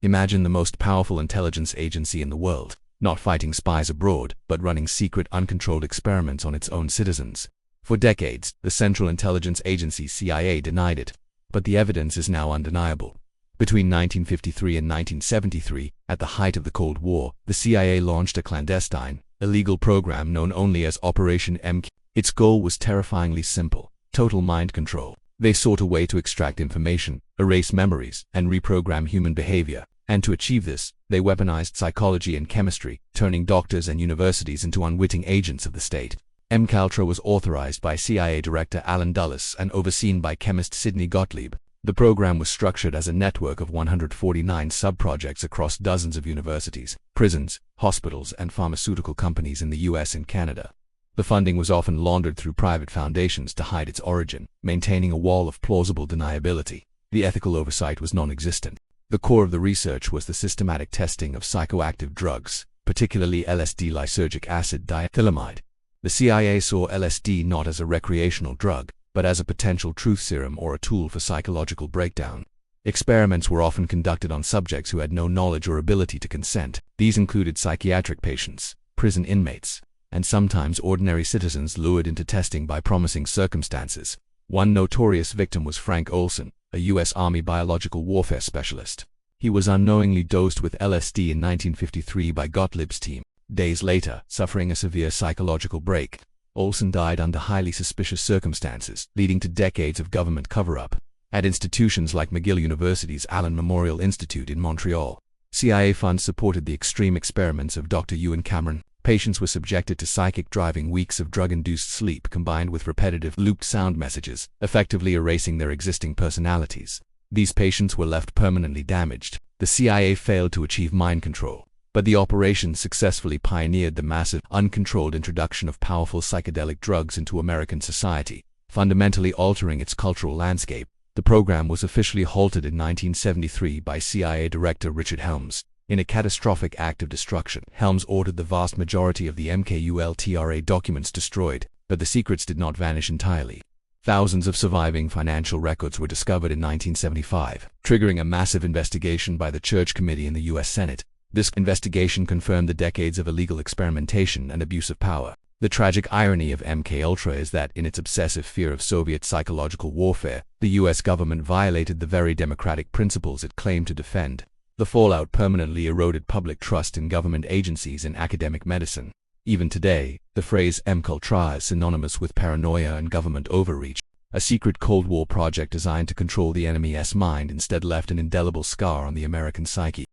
Imagine the most powerful intelligence agency in the world, not fighting spies abroad, but running secret, uncontrolled experiments on its own citizens. For decades, the Central Intelligence Agency CIA denied it, but the evidence is now undeniable. Between 1953 and 1973, at the height of the Cold War, the CIA launched a clandestine, illegal program known only as Operation MK. Its goal was terrifyingly simple: total mind control. They sought a way to extract information, erase memories, and reprogram human behavior. And to achieve this, they weaponized psychology and chemistry, turning doctors and universities into unwitting agents of the state. MKUltra was authorized by CIA Director Allen Dulles and overseen by chemist Sidney Gottlieb. The program was structured as a network of 149 sub-projects across dozens of universities, prisons, hospitals, and pharmaceutical companies in the US and Canada. The funding was often laundered through private foundations to hide its origin, maintaining a wall of plausible deniability. The ethical oversight was non-existent. The core of the research was the systematic testing of psychoactive drugs, particularly LSD lysergic acid diethylamide. The CIA saw LSD not as a recreational drug, but as a potential truth serum or a tool for psychological breakdown. Experiments were often conducted on subjects who had no knowledge or ability to consent. These included psychiatric patients, prison inmates, and sometimes ordinary citizens lured into testing by promising circumstances. One notorious victim was Frank Olson, a U.S. Army biological warfare specialist. He was unknowingly dosed with LSD in 1953 by Gottlieb's team. Days later, suffering a severe psychological break, Olson died under highly suspicious circumstances, leading to decades of government cover-up. At institutions like McGill University's Allen Memorial Institute in Montreal, CIA funds supported the extreme experiments of Dr. Ewan Cameron. Patients were subjected to psychic driving, weeks of drug-induced sleep combined with repetitive looped sound messages, effectively erasing their existing personalities. These patients were left permanently damaged. The CIA failed to achieve mind control, but the operation successfully pioneered the massive, uncontrolled introduction of powerful psychedelic drugs into American society, fundamentally altering its cultural landscape. The program was officially halted in 1973 by CIA Director Richard Helms. In a catastrophic act of destruction, Helms ordered the vast majority of the MKUltra documents destroyed, but the secrets did not vanish entirely. Thousands of surviving financial records were discovered in 1975, triggering a massive investigation by the Church Committee in the U.S. Senate. This investigation confirmed the decades of illegal experimentation and abuse of power. The tragic irony of MKUltra is that, in its obsessive fear of Soviet psychological warfare, the U.S. government violated the very democratic principles it claimed to defend. The fallout permanently eroded public trust in government agencies and academic medicine. Even today, the phrase MKUltra is synonymous with paranoia and government overreach. A secret Cold War project designed to control the enemy's mind instead left an indelible scar on the American psyche.